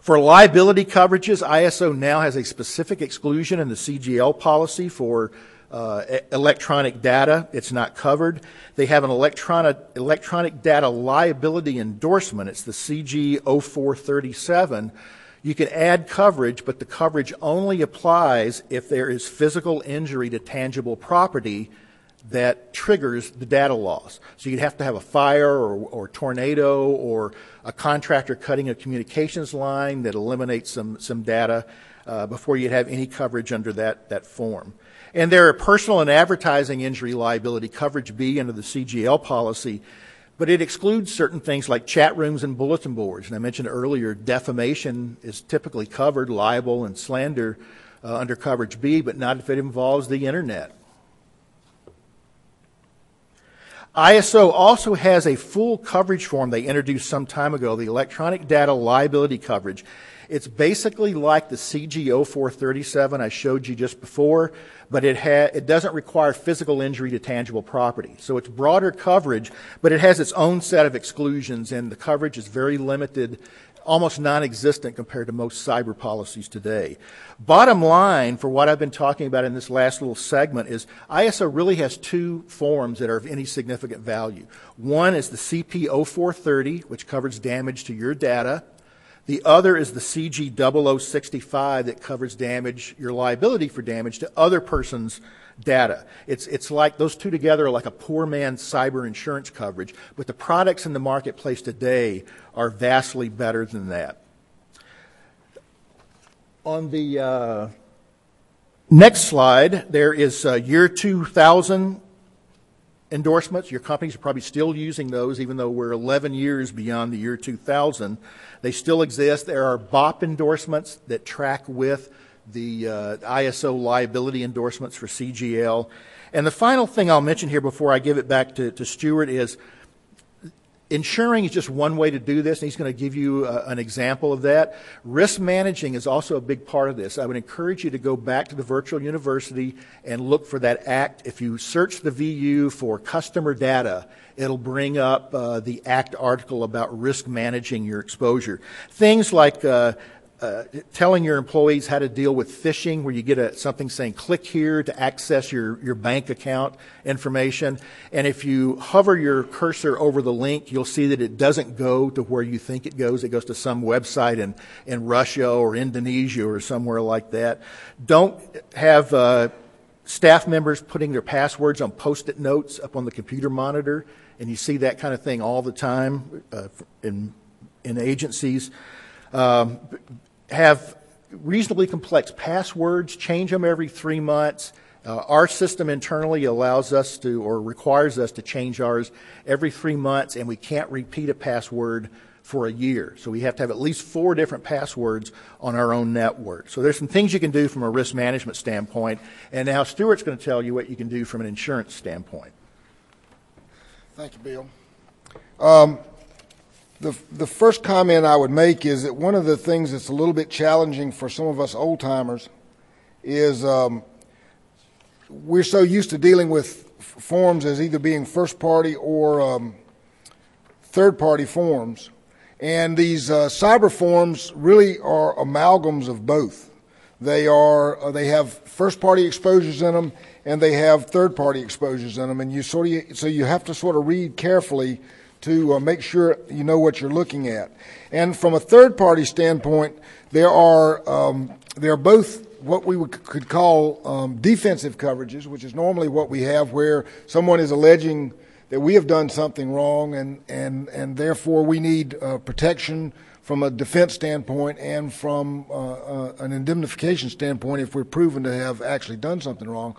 Speaker 3: For liability coverages, ISO now has a specific exclusion in the CGL policy for electronic data. It's not covered. They have an electronic data liability endorsement. It's the CG 0437. You can add coverage, but the coverage only applies if there is physical injury to tangible property that triggers the data loss. So you'd have to have a fire or tornado or a contractor cutting a communications line that eliminates some data before you'd have any coverage under that form. And there are personal and advertising injury liability coverage B under the CGL policy, but it excludes certain things like chat rooms and bulletin boards. And I mentioned earlier, defamation is typically covered, libel and slander under coverage B, but not if it involves the internet. ISO also has a full coverage form they introduced some time ago, the electronic data liability coverage. It's basically like the CG 0437 I showed you just before, but it doesn't require physical injury to tangible property. So it's broader coverage, but it has its own set of exclusions, and the coverage is very limited, almost non-existent compared to most cyber policies today. Bottom line, for what I've been talking about in this last little segment, is ISO really has two forms that are of any significant value. One is the CP 0430, which covers damage to your data. The other is the CG 0065 that covers your liability for damage to other person's data. It's like those two together are like a poor man's cyber insurance coverage, but the products in the marketplace today are vastly better than that. On the next slide, there is year 2000 endorsements. Your companies are probably still using those, even though we're 11 years beyond the year 2000. They still exist. There are BOP endorsements that track with the ISO liability endorsements for CGL. And the final thing I'll mention here before I give it back to Stuart is insuring is just one way to do this, and he's going to give you an example of that. Risk managing is also a big part of this. I would encourage you to go back to the virtual university and look for that ACT. If you search the VU for customer data, it'll bring up the ACT article about risk managing your exposure. Things like telling your employees how to deal with phishing, where you get something saying click here to access your bank account information, and if you hover your cursor over the link, you'll see that it doesn't go to where you think it goes. It goes to some website in Russia or Indonesia or somewhere like that. Don't have staff members putting their passwords on Post-it notes up on the computer monitor, and you see that kind of thing all the time in agencies. Have reasonably complex passwords, change them every 3 months. Our system internally allows us to, or requires us to change ours every 3 months, and we can't repeat a password for a year. So we have to have at least 4 different passwords on our own network. So there's some things you can do from a risk management standpoint, and now Stuart's going to tell you what you can do from an insurance standpoint.
Speaker 2: Thank you, Bill. The first comment I would make is that one of the things that's a little bit challenging for some of us old-timers is we're so used to dealing with forms as either being first-party or third-party forms. And these cyber forms really are amalgams of both. They have first-party exposures in them, and they have third-party exposures in them. And so you have to sort of read carefully to make sure you know what you're looking at. And from a third-party standpoint, there are both what we could call defensive coverages, which is normally what we have, where someone is alleging that we have done something wrong, and therefore we need protection from a defense standpoint and from an indemnification standpoint if we're proven to have actually done something wrong.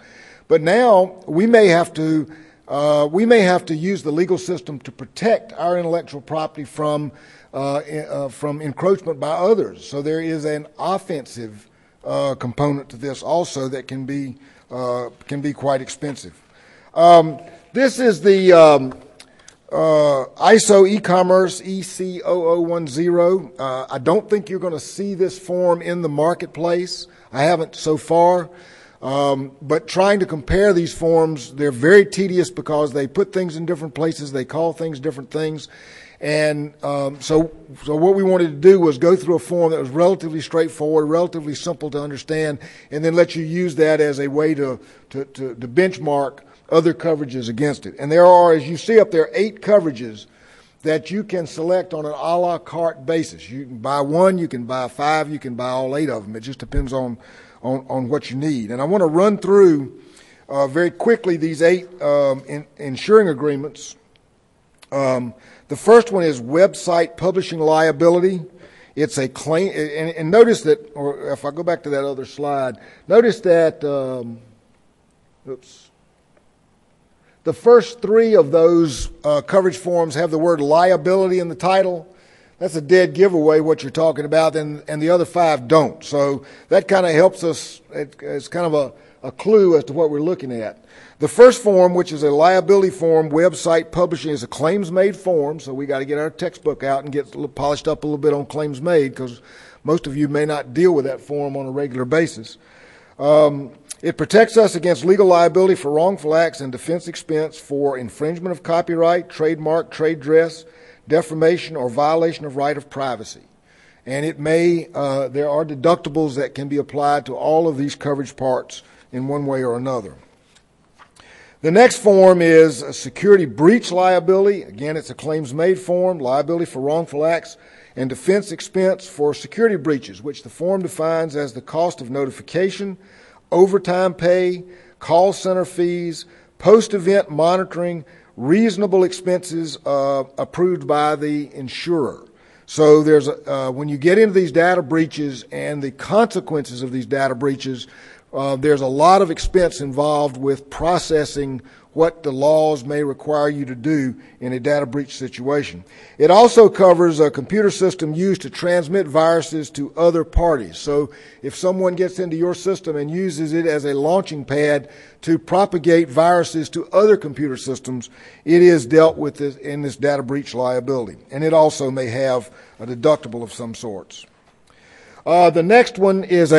Speaker 2: But now we may have to use the legal system to protect our intellectual property from encroachment by others. So there is an offensive component to this also that can be quite expensive. This is the ISO e-commerce EC0010. I don't think you're going to see this form in the marketplace. I haven't so far. But trying to compare these forms, they're very tedious because they put things in different places, they call things different things. And so what we wanted to do was go through a form that was relatively straightforward, relatively simple to understand, and then let you use that as a way to benchmark other coverages against it. And there are, as you see up there, 8 coverages that you can select on an a la carte basis. You can buy one, you can buy 5, you can buy all 8 of them. It just depends on what you need. And I want to run through very quickly these 8 insuring agreements. The first one is website publishing liability. It's a claim, and notice that, or if I go back to that other slide, notice that, the first 3 of those coverage forms have the word liability in the title. That's a dead giveaway what you're talking about, and the other 5 don't. So that kind of helps us. It's kind of a clue as to what we're looking at. The first form, which is a liability form, website publishing, is a claims-made form, so we got to get our textbook out and get polished up a little bit on claims-made, because most of you may not deal with that form on a regular basis. It protects us against legal liability for wrongful acts and defense expense for infringement of copyright, trademark, trade dress, defamation, or violation of right of privacy. And it may, there are deductibles that can be applied to all of these coverage parts in one way or another. The next form is a security breach liability. Again, it's a claims-made form, liability for wrongful acts and defense expense for security breaches, which the form defines as the cost of notification, overtime pay, call center fees, post-event monitoring, reasonable expenses approved by the insurer. So there's when you get into these data breaches and the consequences of these data breaches, there's a lot of expense involved with processing what the laws may require you to do in a data breach situation. It also covers a computer system used to transmit viruses to other parties. So if someone gets into your system and uses it as a launching pad to propagate viruses to other computer systems, it is dealt with in this data breach liability. And it also may have a deductible of some sorts. The next one is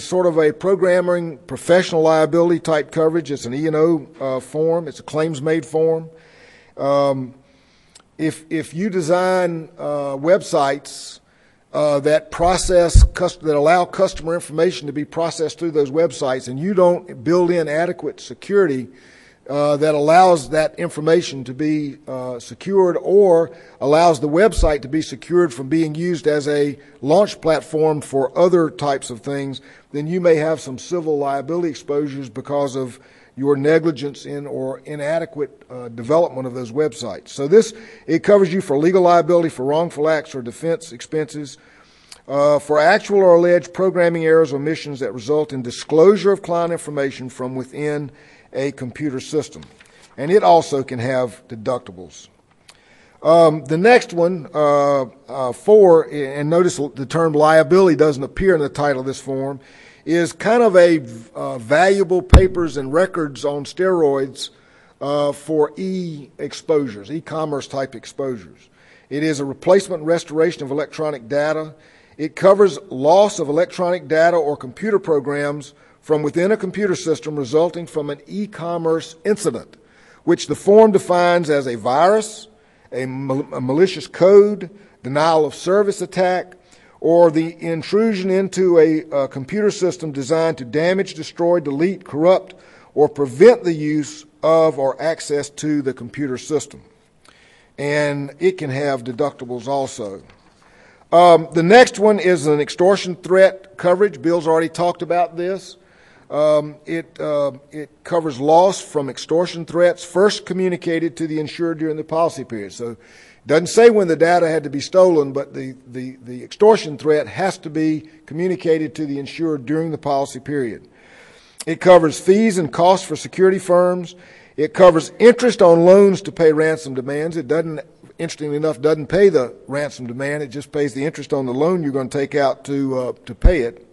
Speaker 2: sort of a programming professional liability type coverage. It's an E&O form. It's a claims-made form. If you design websites that allow customer information to be processed through those websites, and you don't build in adequate security that allows that information to be secured or allows the website to be secured from being used as a launch platform for other types of things, then you may have some civil liability exposures because of your negligence in or inadequate development of those websites. So it covers you for legal liability for wrongful acts or defense expenses, for actual or alleged programming errors or omissions that result in disclosure of client information from within a computer system. And it also can have deductibles. The next one, 4, and notice the term liability doesn't appear in the title of this form, is kind of a valuable papers and records on steroids for e-exposures, e-commerce type exposures. It is a replacement and restoration of electronic data. It covers loss of electronic data or computer programs from within a computer system resulting from an e-commerce incident, which the form defines as a virus, a malicious code, denial of service attack, or the intrusion into a computer system designed to damage, destroy, delete, corrupt, or prevent the use of or access to the computer system. And it can have deductibles also. The next one is an extortion threat coverage. Bill's already talked about this. It covers loss from extortion threats first communicated to the insured during the policy period. So it doesn't say when the data had to be stolen, but the extortion threat has to be communicated to the insured during the policy period. It covers fees and costs for security firms. It covers interest on loans to pay ransom demands. It doesn't, interestingly enough, doesn't pay the ransom demand. It just pays the interest on the loan you're going to take out to pay it.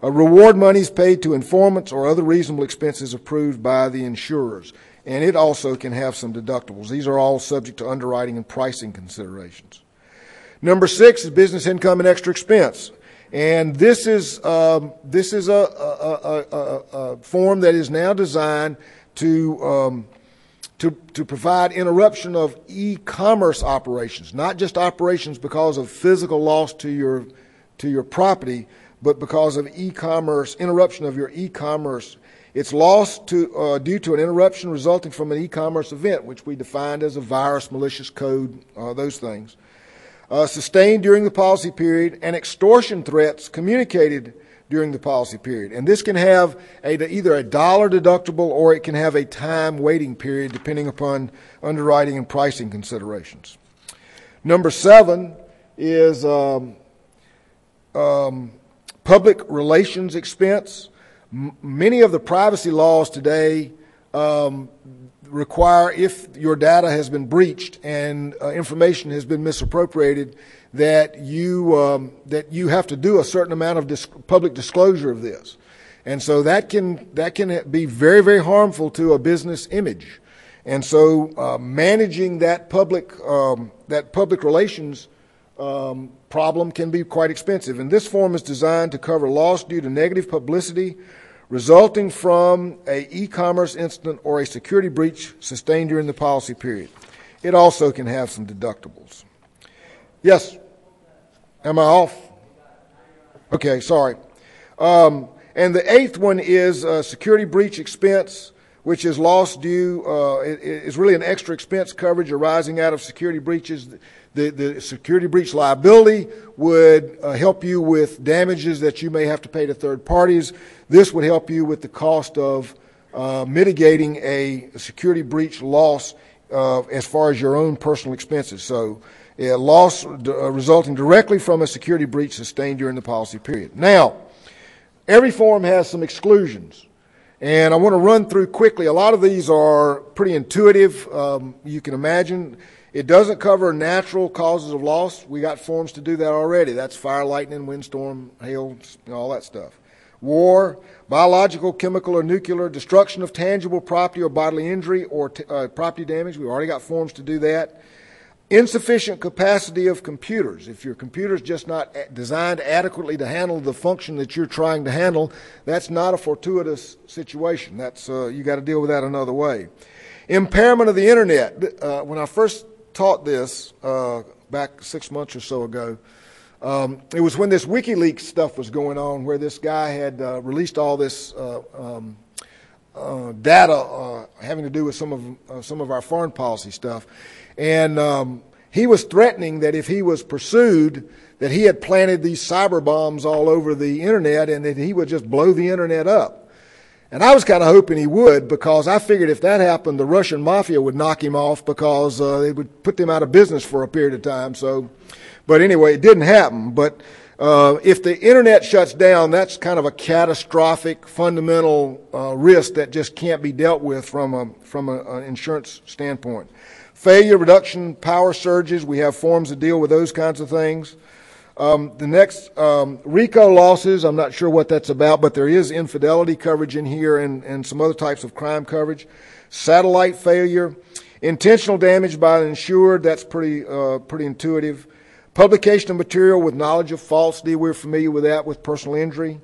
Speaker 2: Reward monies paid to informants or other reasonable expenses approved by the insurers. And it also can have some deductibles. These are all subject to underwriting and pricing considerations. Number 6 is business income and extra expense. And this is a form that is now designed to provide interruption of e-commerce operations, not just operations because of physical loss to your property, but because of e-commerce, interruption of your e-commerce. It's loss due to an interruption resulting from an e-commerce event, which we defined as a virus, malicious code, those things. Sustained during the policy period, and extortion threats communicated during the policy period. And this can have either a dollar deductible or it can have a time waiting period depending upon underwriting and pricing considerations. Number 7 is public relations expense. Many of the privacy laws today require, if your data has been breached and information has been misappropriated, that you have to do a certain amount of public disclosure of this, and so that can be very, very harmful to a business image, and so managing that public relations problem can be quite expensive. And this form is designed to cover loss due to negative publicity resulting from an e-commerce incident or a security breach sustained during the policy period. It also can have some deductibles. Yes? Am I off? Okay, sorry. And the 8th one is security breach expense, which is loss due, is really an extra expense coverage arising out of security breaches. The security breach liability would help you with damages that you may have to pay to third parties. This would help you with the cost of mitigating a security breach loss as far as your own personal expenses. So loss resulting directly from a security breach sustained during the policy period. Now, every form has some exclusions. And I want to run through quickly. A lot of these are pretty intuitive. You can imagine. It doesn't cover natural causes of loss. We got forms to do that already. That's fire, lightning, windstorm, hail, all that stuff. War, biological, chemical, or nuclear, destruction of tangible property or bodily injury or property damage. We've already got forms to do that. Insufficient capacity of computers. If your computer's just not designed adequately to handle the function that you're trying to handle, that's not a fortuitous situation. That's you got to deal with that another way. Impairment of the internet. When I first taught this back 6 months or so ago, it was when this WikiLeaks stuff was going on, where this guy had released all this data having to do with some of our foreign policy stuff. And he was threatening that if he was pursued, that he had planted these cyber bombs all over the internet and that he would just blow the internet up. And I was kind of hoping he would, because I figured if that happened, the Russian mafia would knock him off, because they would put them out of business for a period of time. So, but anyway, it didn't happen. But if the internet shuts down, that's kind of a catastrophic, fundamental risk that just can't be dealt with from an insurance standpoint. Failure, reduction, power surges. We have forms that deal with those kinds of things. The next, RICO losses, I'm not sure what that's about, but there is infidelity coverage in here and some other types of crime coverage. Satellite failure, intentional damage by an insured, that's pretty intuitive. Publication of material with knowledge of falsity, we're familiar with that with personal injury.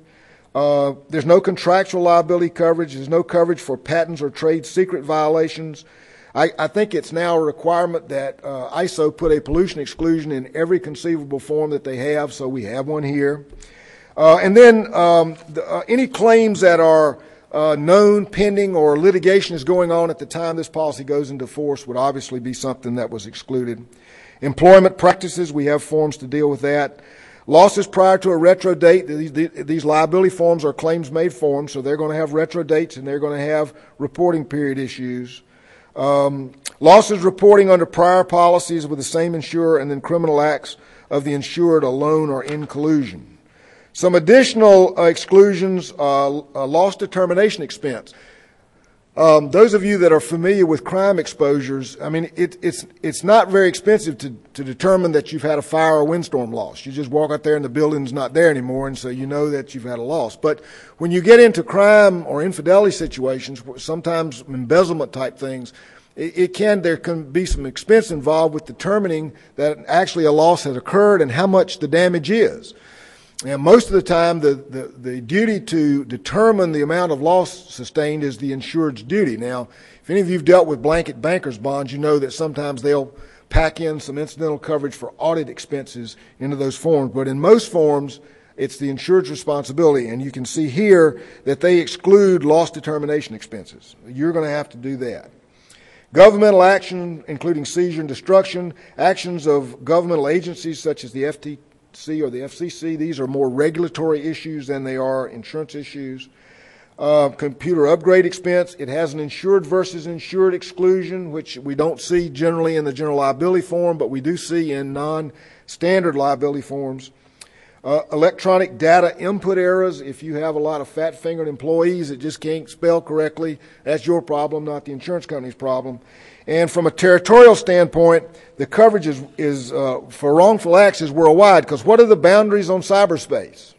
Speaker 2: There's no contractual liability coverage. There's no coverage for patents or trade secret violations. I think it's now a requirement that ISO put a pollution exclusion in every conceivable form that they have, so we have one here. And then any claims that are known, pending, or litigation is going on at the time this policy goes into force would obviously be something that was excluded. Employment practices, we have forms to deal with that. Losses prior to a retro date, these liability forms are claims-made forms, so they're going to have retro dates and they're going to have reporting period issues. Losses reporting under prior policies with the same insurer, and then criminal acts of the insured alone or in collusion. Some additional exclusions, loss determination expense. Those of you that are familiar with crime exposures, I mean, it's not very expensive to determine that you've had a fire or windstorm loss. You just walk out there and the building's not there anymore, and so you know that you've had a loss. But when you get into crime or infidelity situations, sometimes embezzlement type things, there can be some expense involved with determining that actually a loss has occurred and how much the damage is. And most of the time, the duty to determine the amount of loss sustained is the insured's duty. Now, if any of you have dealt with blanket banker's bonds, you know that sometimes they'll pack in some incidental coverage for audit expenses into those forms. But in most forms, it's the insured's responsibility. And you can see here that they exclude loss determination expenses. You're going to have to do that. Governmental action, including seizure and destruction, actions of governmental agencies such as the FTC or the FCC, these are more regulatory issues than they are insurance issues. Computer upgrade expense, it has an insured versus insured exclusion, which we don't see generally in the general liability form, but we do see in non-standard liability forms. Electronic data input errors, if you have a lot of fat-fingered employees that just can't spell correctly, that's your problem, not the insurance company's problem. And from a territorial standpoint, the coverage is for wrongful acts is worldwide, because what are the boundaries on cyberspace?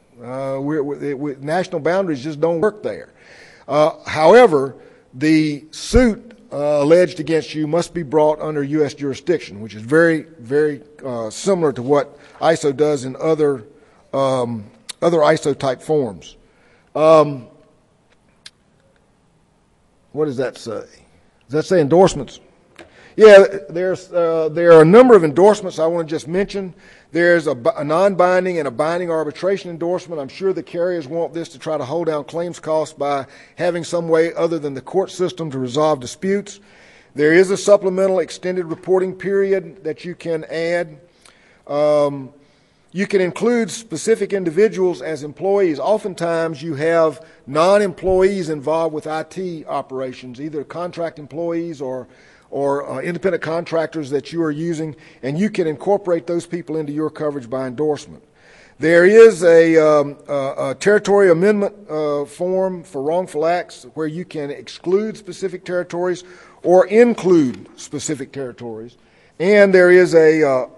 Speaker 2: National boundaries just don't work there. However, the suit alleged against you must be brought under U.S. jurisdiction, which is very, very similar to what ISO does in other ISO-type forms. What does that say? Does that say endorsements? Yeah, there are a number of endorsements I want to just mention. There's a non-binding and a binding arbitration endorsement. I'm sure the carriers want this to try to hold down claims costs by having some way other than the court system to resolve disputes. There is a supplemental extended reporting period that you can add. You can include specific individuals as employees. Oftentimes you have non-employees involved with IT operations, either contract employees or independent contractors that you are using, and you can incorporate those people into your coverage by endorsement. There is a territory amendment form for wrongful acts where you can exclude specific territories or include specific territories. And there is a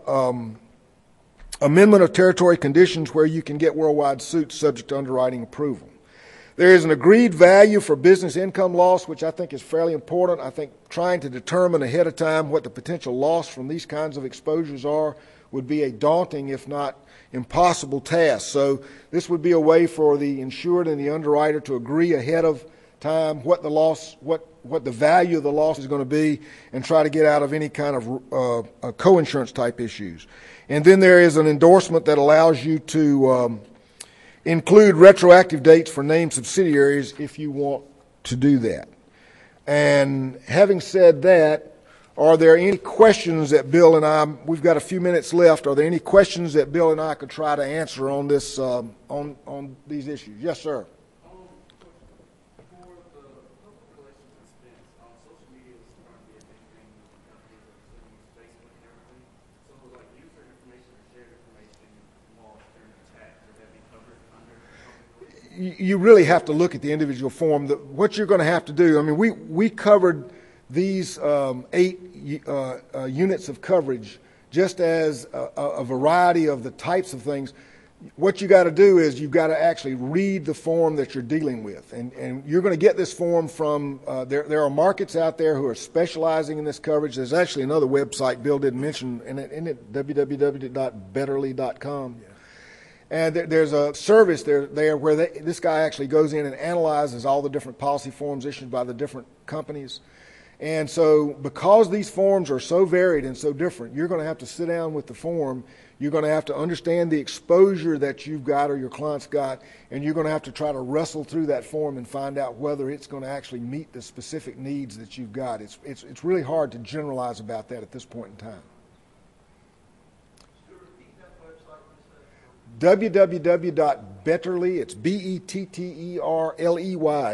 Speaker 2: amendment of territory conditions where you can get worldwide suits subject to underwriting approval. There is an agreed value for business income loss, which I think is fairly important. I think trying to determine ahead of time what the potential loss from these kinds of exposures are would be a daunting, if not impossible, task. So this would be a way for the insured and the underwriter to agree ahead of time what the loss, what the value of the loss is going to be, and try to get out of any kind of co-insurance type issues. And then there is an endorsement that allows you to include retroactive dates for named subsidiaries if you want to do that. And having said that, are there any questions that Bill and I, we've got a few minutes left, are there any questions that Bill and I could try to answer on this, on these issues? Yes, sir. You really have to look at the individual form. What you're going to have to do, I mean, we covered these 8 units of coverage just as a variety of the types of things. What you got to do is you've got to actually read the form that you're dealing with. And you're going to get this form from, there are markets out there who are specializing in this coverage. There's actually another website Bill didn't mention, isn't it www.betterly.com? Yeah. And there's a service there where this guy actually goes in and analyzes all the different policy forms issued by the different companies. And so because these forms are so varied and so different, you're going to have to sit down with the form. You're going to have to understand the exposure that you've got or your client's got, and you're going to have to try to wrestle through that form and find out whether it's going to actually meet the specific needs that you've got. It's really hard to generalize about that at this point in time. www.betterly, it's Betterley,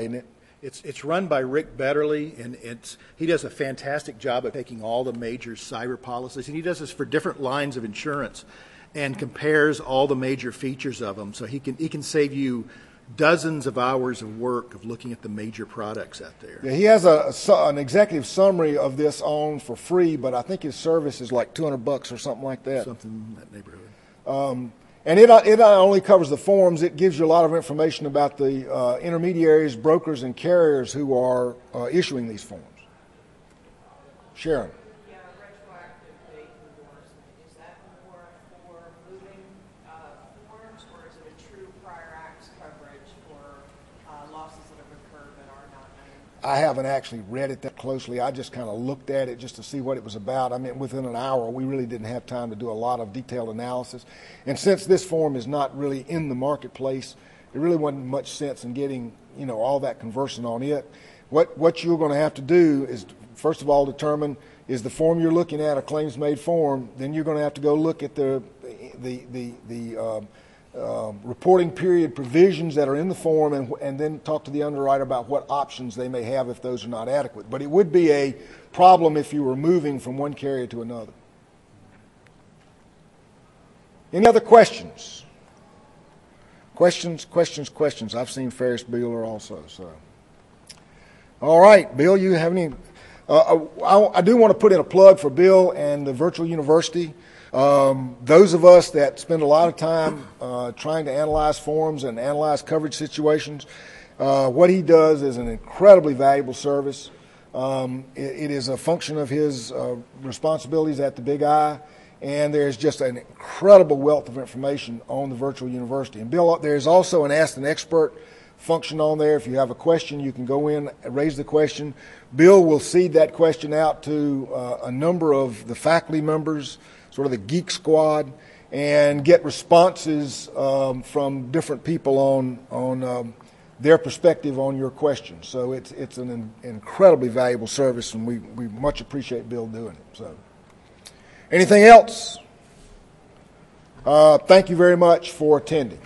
Speaker 2: isn't it?
Speaker 3: It's run by Rick Betterly, and he does a fantastic job of taking all the major cyber policies, and he does this for different lines of insurance and compares all the major features of them. So he can save you dozens of hours of work of looking at the major products out there.
Speaker 2: Yeah, he has an executive summary of this on for free, but I think his service is like $200 or something like that.
Speaker 3: Something in that neighborhood.
Speaker 2: And it not only covers the forms, it gives you a lot of information about the intermediaries, brokers, and carriers who are issuing these forms. Sharon.
Speaker 4: Yeah, retroactive date endorsement, is that more for moving forms, or is it a true prior acts coverage for losses that have occurred that are not known?
Speaker 2: I haven't actually read it that closely. I just kind of looked at it just to see what it was about. I mean, within an hour, we really didn't have time to do a lot of detailed analysis. And since this form is not really in the marketplace, there really wasn't much sense in getting, all that conversing on it. What you're going to have to do is, first of all, determine, is the form you're looking at a claims-made form? Then you're going to have to go look at the reporting period provisions that are in the form, and then talk to the underwriter about what options they may have if those are not adequate. But it would be a problem if you were moving from one carrier to another. Any other questions? Questions. I've seen Ferris Bueller also. So, all right, Bill, you have any? I do want to put in a plug for Bill and the virtual university. Those of us that spend a lot of time trying to analyze forms and analyze coverage situations, what he does is an incredibly valuable service. It is a function of his responsibilities at the Big I, and there's just an incredible wealth of information on the virtual university. And Bill, there's also an Ask an Expert function on there. If you have a question, you can go in and raise the question. Bill will seed that question out to a number of the faculty members, sort of the geek squad, and get responses from different people on their perspective on your question. So it's an incredibly valuable service, and we much appreciate Bill doing it. So, anything else? Thank you very much for attending.